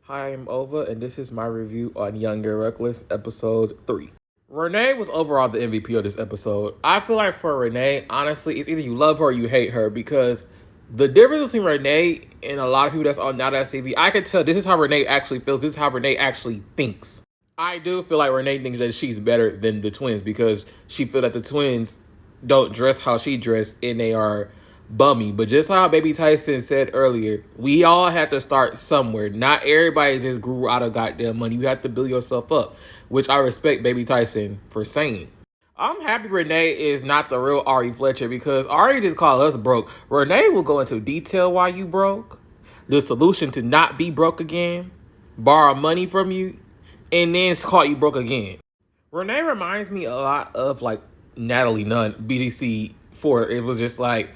Hi, I'm Ova, and this is my review on Young and Reckless, episode 3. Renee was overall the MVP of this episode. I feel like for Renee, honestly, it's either you love her or you hate her because the difference between Renee and a lot of people that's on Now That CV, I can tell this is how Renee actually feels. This is how Renee actually thinks. I do feel like Renee thinks that she's better than the twins because she feels that the twins don't dress how she dressed and they are bummy. But just how Baby Tyson said earlier, we all have to start somewhere. Not everybody just grew out of goddamn money. You have to build yourself up, which I respect Baby Tyson for saying. I'm happy Renee is not the real Ari Fletcher because Ari just called us broke. Renee will go into detail why you broke, the solution to not be broke again, borrow money from you, and then call you broke again. Renee reminds me a lot of like Natalie Nunn, BDC 4. It was just like,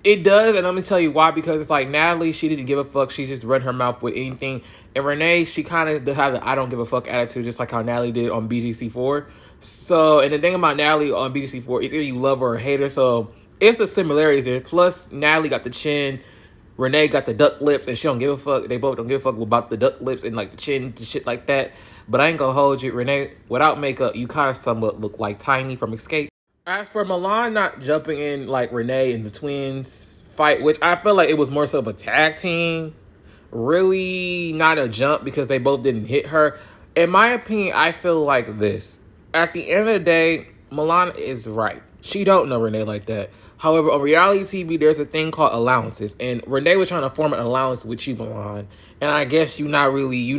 it does, and let me tell you why. Because it's like Natalie, she didn't give a fuck. She just run her mouth with anything. And Renee, she kind of had the I don't give a fuck attitude, just like how Natalie did on BGC4. So, and the thing about Natalie on BGC4 is either you love her or hate her. So, it's the similarities there. Plus, Natalie got the chin. Renee got the duck lips, and she don't give a fuck. They both don't give a fuck about the duck lips and like the chin and shit like that. But I ain't gonna hold you. Renee, without makeup, you kind of somewhat look like Tiny from Escape. As for Milan not jumping in like Renee in the twins fight, which I feel like it was more so of a tag team, really not a jump because they both didn't hit her. In my opinion, I feel like this. At the end of the day, Milan is right. She don't know Renee like that. However, on reality TV, there's a thing called allowances. And Renee was trying to form an allowance with you, Milan. And I guess you're not really,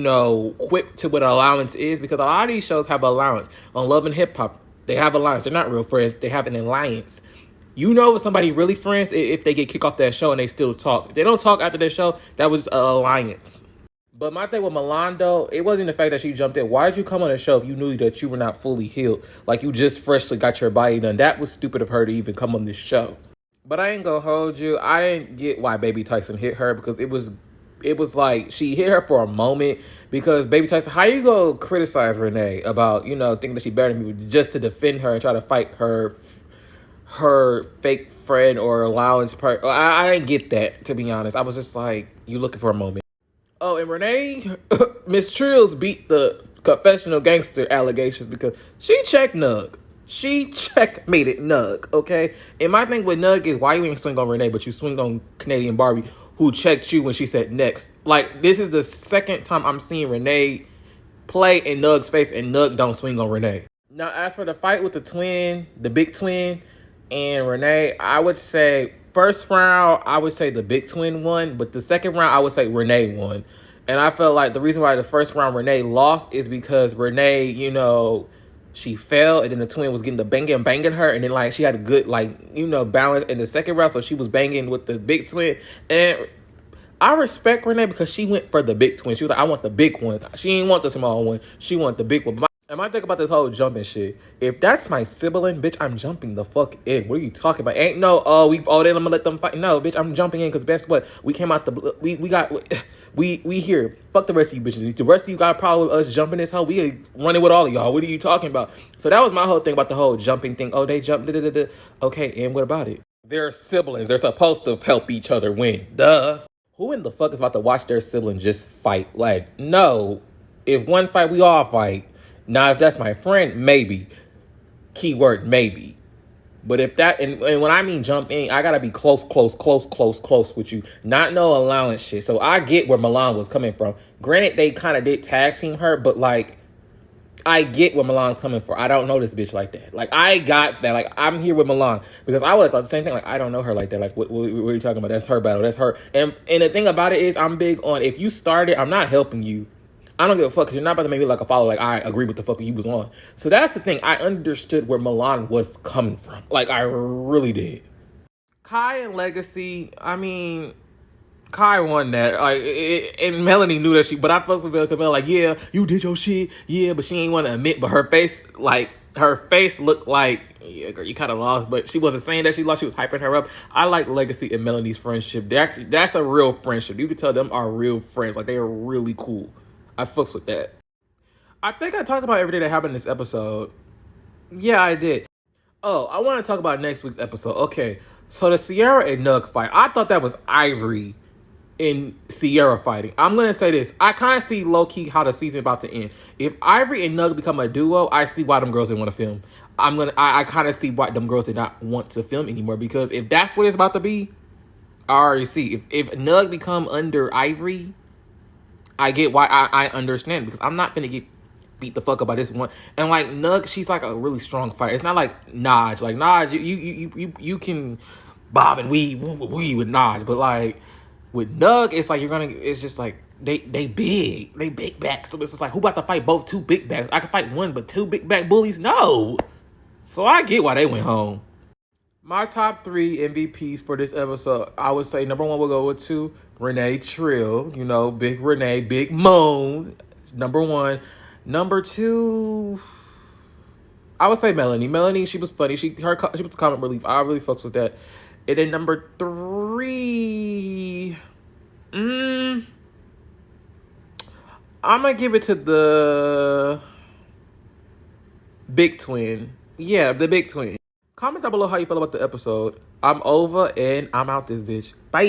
equipped to what an allowance is because a lot of these shows have allowance. On Love and Hip Hop, they have alliance. They're not real friends. They have an alliance. You know if somebody really friends if they get kicked off that show and they still talk. If they don't talk after the show, that was an alliance. But my thing with Milan, though, it wasn't the fact that she jumped in. Why did you come on the show if you knew that you were not fully healed? Like you just freshly got your body done. That was stupid of her to even come on this show. But I ain't gonna hold you. I didn't get why Baby Tyson hit her because it was like she hit her for a moment because Baby Tyson, how you go criticize Renee about, thinking that she better than me just to defend her and try to fight her fake friend or allowance part. I didn't get that, to be honest. I was just like, you looking for a moment. Oh, and Renee, Miss Trills beat the confessional gangster allegations because she checked Nug. She checkmated Nug, okay? And my thing with Nug is why you ain't swing on Renee, but you swing on Canadian Barbie, who checked you when she said next. Like, this is the second time I'm seeing Renee play in Nug's face, and Nug don't swing on Renee. Now, as for the fight with the big twin, and Renee, I would say, first round, I would say the big twin won, but the second round, I would say Renee won. And I felt like the reason why the first round Renee lost is because Renee, she fell, and then the twin was getting the banging her, and then like she had a good balance in the second round, so she was banging with the big twin. And I respect Renee because she went for the big twin. She was like, I want the big one. She didn't want the small one. She wanted the big one. And my thing about this whole jumping shit, if that's my sibling, bitch, I'm jumping the fuck in. What are you talking about? Ain't no, then I'm gonna let them fight. No, bitch, I'm jumping in because guess what? We came out we here. Fuck the rest of you bitches. The rest of you got a problem with us jumping this hoe. We running with all of y'all. What are you talking about? So that was my whole thing about the whole jumping thing. Oh, they jumped. Okay, and what about it? They're siblings. They're supposed to help each other win. Duh. Who in the fuck is about to watch their sibling just fight? Like, no. If one fight, we all fight. Now, if that's my friend, maybe. Keyword, maybe. But if that, and when I mean jump in, I gotta be close with you. Not no allowance shit. So I get where Milan was coming from. Granted, they kind of did tag team her, but like, I get where Milan's coming from. I don't know this bitch like that. Like, I got that. Like, I'm here with Milan. Because I would have thought the same thing. Like, I don't know her like that. Like, what are you talking about? That's her battle. That's her. And the thing about it is, I'm big on, if you started, I'm not helping you. I don't give a fuck because you're not about to make me like a follower. Like, I agree with the fuck you was on. So that's the thing. I understood where Milan was coming from. Like, I really did. Kai and Legacy, I mean, Kai won that. Like, and Melanie knew that but I fucked with Bella because like, yeah, you did your shit. Yeah, but she ain't want to admit. But her face looked like, yeah, girl, you kind of lost. But she wasn't saying that she lost. She was hyping her up. I like Legacy and Melanie's friendship. That's a real friendship. You can tell them are real friends. Like, they are really cool. I fucks with that. I think I talked about everything that happened in this episode. Yeah, I did. Oh, I want to talk about next week's episode. Okay, so the Sierra and Nug fight. I thought that was Ivory and Sierra fighting. I'm gonna say this. I kind of see low key how the season about to end. If Ivory and Nug become a duo, I see why them girls didn't want to film. I kind of see why them girls did not want to film anymore, because if that's what it's about to be, I already see. If Nug become under Ivory, I get why. I understand, because I'm not gonna get beat the fuck up by this one. And like Nug, she's like a really strong fighter. It's not like Naj. Like Naj, you can bob and weave with Naj, but like with Nug, it's like it's just like they big back. So it's just like, who about to fight both two big backs? I can fight one, but two big back bullies? No. So I get why they went home. My top 3 MVPs for this episode, I would say number 1 will go to Renee Trill. You know, big Renee, big moan. Number 1. Number 2, I would say Melanie. Melanie, she was funny. She was comic relief. I really fucks with that. And then number 3, I'm gonna give it to the big twin. Yeah, the big twin. Comment down below how you feel about the episode. I'm over and I'm out this bitch. Bye.